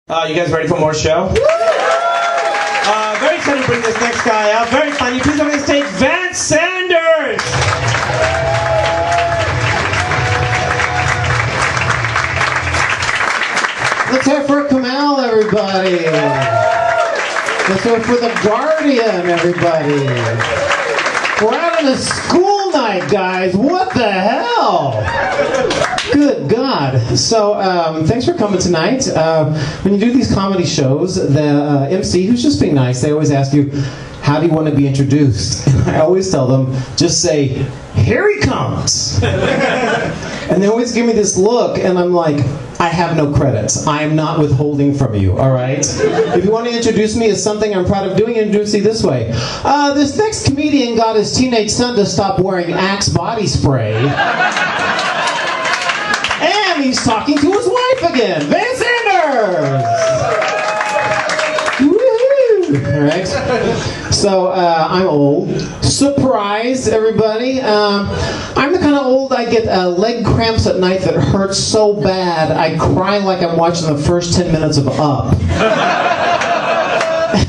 You guys ready for more show? Very excited to bring this next guy out. Very funny. Please welcome to the stage, Vance Sanders. Let's hear for Kamal, everybody. Let's hear for the Guardian, everybody. We're having a school night, guys. What the hell? Good God. So, thanks for coming tonight. When you do these comedy shows, the MC, who's just being nice, they always ask you, how do you want to be introduced? I always tell them, just say, here he comes. And they always give me this look, and I'm like, I have no credits. I am not withholding from you, all right? If you want to introduce me as something I'm proud of doing, introduce me this way. This next comedian got his teenage son to stop wearing Axe body spray. And he's talking to his wife again. Vance Sanders! Woohoo! All right. So, I'm old. Surprise, everybody. I'm the kind of old I get leg cramps at night that hurt so bad I cry like I'm watching the first 10 minutes of Up.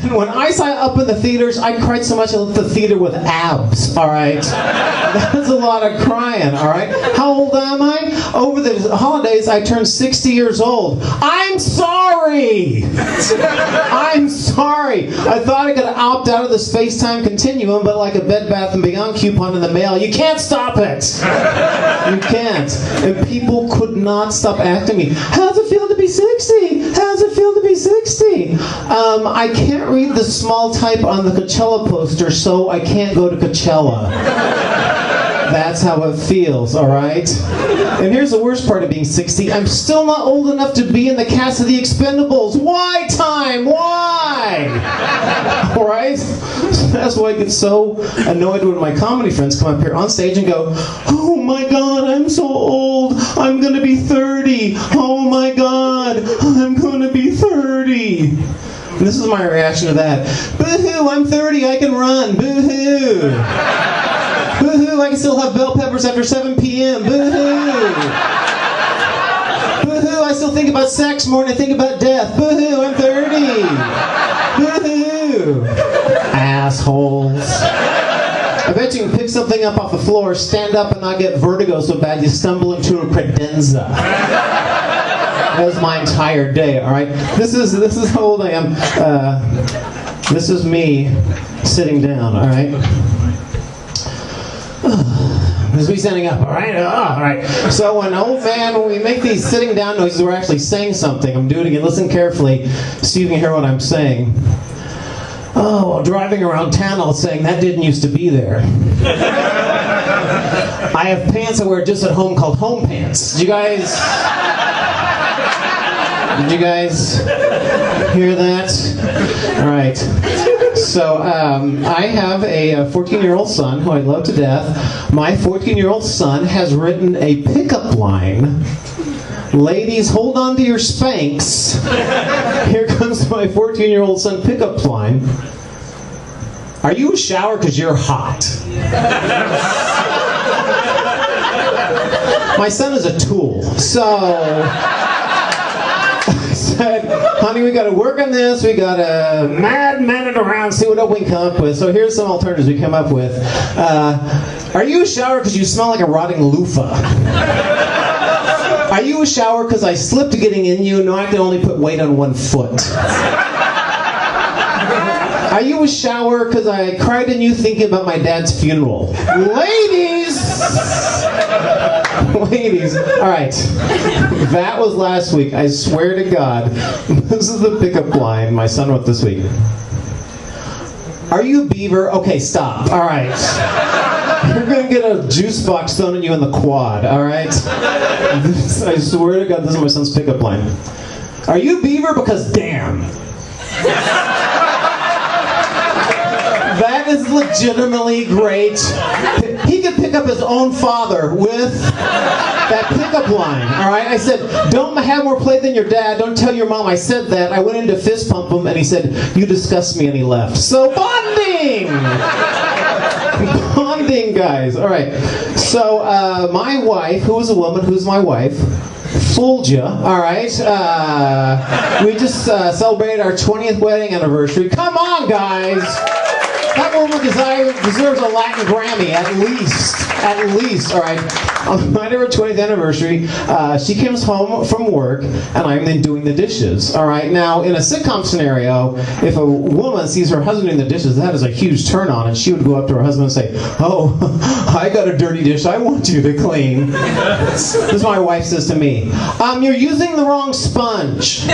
And when I saw Up in the theaters, I cried so much I left the theater with abs, all right? That's a lot of crying, all right? How old am I? Over the holidays, I turned 60 years old. I'm sorry! I'm sorry. I thought I could opt out of the space-time continuum, but like a Bed Bath & Beyond coupon in the mail, you can't stop it! You can't. And people could not stop asking me, how's it feel to be 60? How's it feel to be 60? I can't read the small type on the Coachella poster, so I can't go to Coachella. That's how it feels, all right? And here's the worst part of being 60. I'm still not old enough to be in the cast of The Expendables. Why, time? Why? All right? That's why I get so annoyed when my comedy friends come up here on stage and go, oh my God, I'm so old. I'm going to be 30. Oh my God, I'm going to be 30. And this is my reaction to that. Boo-hoo, I'm 30, I can run. Boo-hoo. Boo-hoo, I can still have bell peppers after 7 p.m. Boo-hoo. Boo-hoo, I still think about sex more than I think about death. Boo-hoo, I'm 30. Boo-hoo. Assholes. I bet you can pick something up off the floor, stand up and not get vertigo so bad you stumble into a credenza. That was my entire day, all right? This is how old I am. This is me sitting down, all right? This is me standing up, all right? All right. So when we make these sitting down noises, we're actually saying something. I'm doing it again. Listen carefully so you can hear what I'm saying. Oh, while driving around town, I was saying, that didn't used to be there. I have pants I wear just at home called home pants. Did you guys hear that? All right. So I have a 14-year-old son who I love to death. My 14-year-old son has written a pickup line. Ladies, hold on to your Spanx. Here comes my 14-year-old son pickup line. Are you a shower because you're hot? My son is a tool, so I said, honey, we got to work on this. We got to man it around, see what we can come up with. So here's some alternatives we came up with. Are you a shower because you smell like a rotting loofah? Are you a shower because I slipped getting in you and now I can only put weight on one foot? Are you a shower because I cried in you thinking about my dad's funeral? Ladies! Ladies. All right. That was last week. I swear to God. This is the pickup line my son wrote this week. Are you a beaver? Okay, stop. All right. You're going to get a juice box thrown at you in the quad, all right? I swear to God, this is my son's pickup line. Are you a beaver? Because damn. That is legitimately great. He could pick up his own father with that pickup line, all right? I said, don't have more play than your dad. Don't tell your mom I said that. I went in to fist pump him, and he said, you disgust me, and he left. So bonding! Bonding, guys. All right. So my wife, who is a woman, who's my wife, Fooled you, all right. We just celebrated our 20th wedding anniversary. Come on, guys. That woman deserves a Latin Grammy, at least, all right. On the night of her 20th anniversary, she comes home from work, and I'm then doing the dishes, all right. Now, in a sitcom scenario, if a woman sees her husband doing the dishes, that is a huge turn on, and she would go up to her husband and say, "Oh, I got a dirty dish I want you to clean." This is what my wife says to me. "You're using the wrong sponge."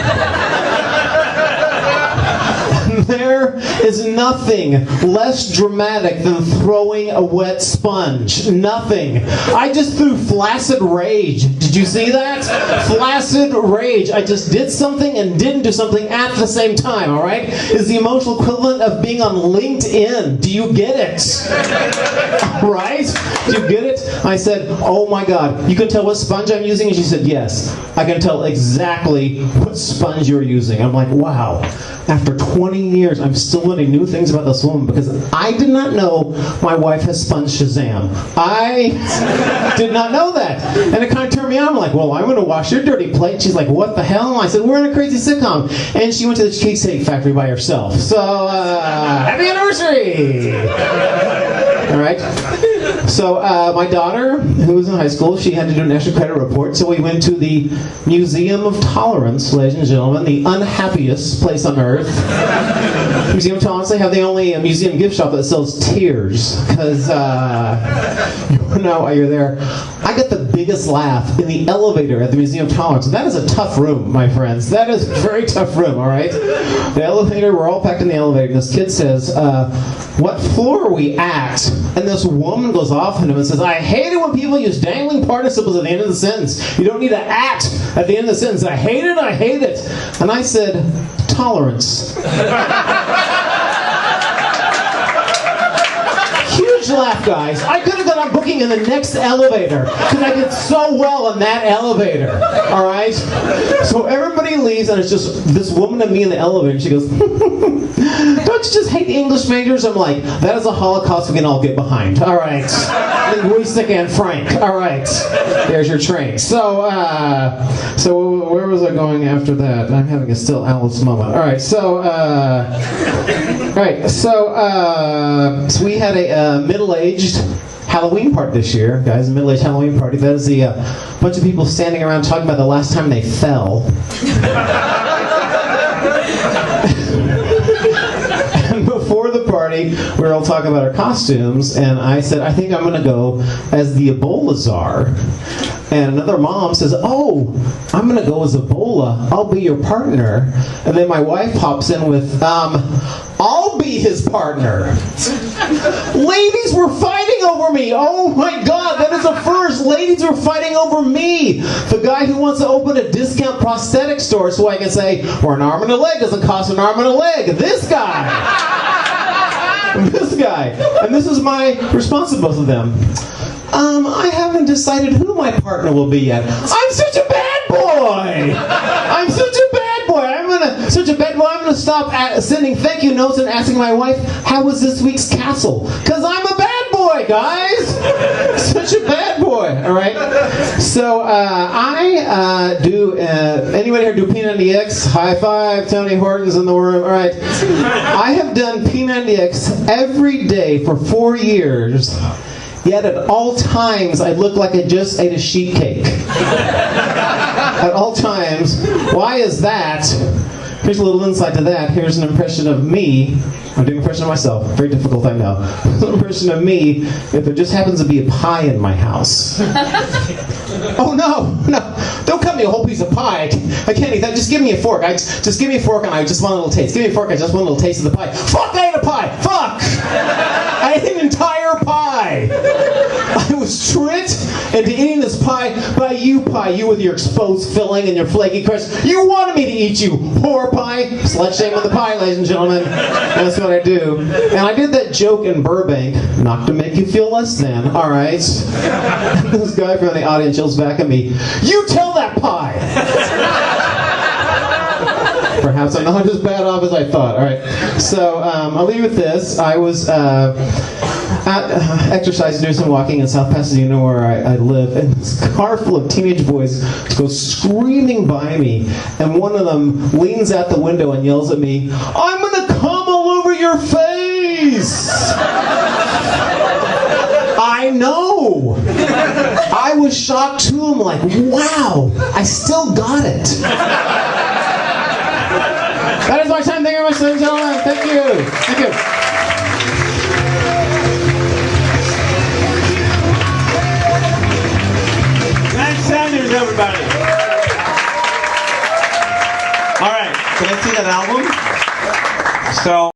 There is nothing less dramatic than throwing a wet sponge. Nothing. I just threw flaccid rage. Did you see that? Flaccid rage. I just did something and didn't do something at the same time, all right? Is the emotional equivalent of being on LinkedIn. Do you get it? Right? Do you get it? I said, "Oh my God, you can tell what sponge I'm using?" And she said, "Yes, I can tell exactly what sponge you're using." I'm like, wow. After 20 years, I'm still learning new things about this woman because I did not know my wife has sponge Shazam. I did not know that. And it kind of turned me on. I'm like, "Well, I'm going to wash your dirty plate." She's like, "What the hell?" And I said, "We're in a crazy sitcom." And she went to the Cheesecake Factory by herself. So, happy anniversary! All right. So my daughter, who was in high school, she had to do an extra credit report. So we went to the Museum of Tolerance, ladies and gentlemen, the unhappiest place on earth. Museum of Tolerance. They have the only museum gift shop that sells tears. Because, you know, while you're there, I got the biggest laugh in the elevator at the Museum of Tolerance. That is a tough room, my friends. That is a very tough room, all right? The elevator, we're all packed in the elevator. This kid says, "What floor are we at?" And this woman goes off on him and says, "I hate it when people use dangling participles at the end of the sentence. You don't need to act at the end of the sentence. I hate it, I hate it." And I said, "Tolerance." Huge laugh, guys. I could have got on booking in the next elevator because I did so well in that elevator. All right? So everybody leaves, and it's just this woman and me in the elevator. And she goes, "Don't you just hate the English majors?" I'm like, "That is a Holocaust we can all get behind." All right. Linguistic and Frank. All right. There's your train. So where was I going after that? I'm having a still Alice moment. All right. So we had a middle-aged Halloween party this year, guys. A middle-aged Halloween party. That is the bunch of people standing around talking about the last time they fell. And before the party, we were all talking about our costumes, and I said, "I think I'm going to go as the Ebola czar." And another mom says, "Oh, I'm going to go as Ebola. I'll be your partner." And then my wife pops in with, "I'll be his partner." Ladies were fighting over me. Oh my God, that is a first. Ladies were fighting over me. The guy who wants to open a discount prosthetic store so I can say, "Well, an arm and a leg doesn't cost an arm and a leg." This guy. This guy. And this is my response to both of them. "I haven't decided who my partner will be yet." I'm such a bad boy. I'm such a bad boy. I'm going to stop sending thank you notes and asking my wife, "How was this week's castle?" Because I'm a bad boy, guys. Such a bad boy. All right. So I do. Anybody here do P90X? High five. Tony Horton's in the room. All right. I have done P90X every day for 4 years. Yet at all times, I look like I just ate a sheet cake. At all times. Why is that? Here's a little insight to that. Here's an impression of me. I'm doing an impression of myself. Very difficult, I know. Here's an impression of me if there just happens to be a pie in my house. Oh, no. Don't cut me a whole piece of pie. I can't eat that. Just give me a fork. Just give me a fork and I just want a little taste. Give me a fork, I just want a little taste of the pie. Fuck, I ate a pie. Fuck! I ate an entire pie. I was tricked into eating this pie, you with your exposed filling and your flaky crust. You wanted me to eat you, whore pie. Slut shame on the pie, ladies and gentlemen. That's what I do. And I did that joke in Burbank, not to make you feel less than, all right? This guy from the audience yells back at me, "You tell that pie!" Perhaps I'm not as bad off as I thought. All right. So I'll leave you with this. I was exercise news and walking in South Pasadena where I live, and this car full of teenage boys goes screaming by me, and one of them leans out the window and yells at me, "I'm gonna come all over your face!" I know! I was shocked too. I'm like, wow, I still got it. That is my time. Thank you very much, ladies and gentlemen. Thank you. Thank you. Vance Sanders, everybody. All right, can I see that album? So.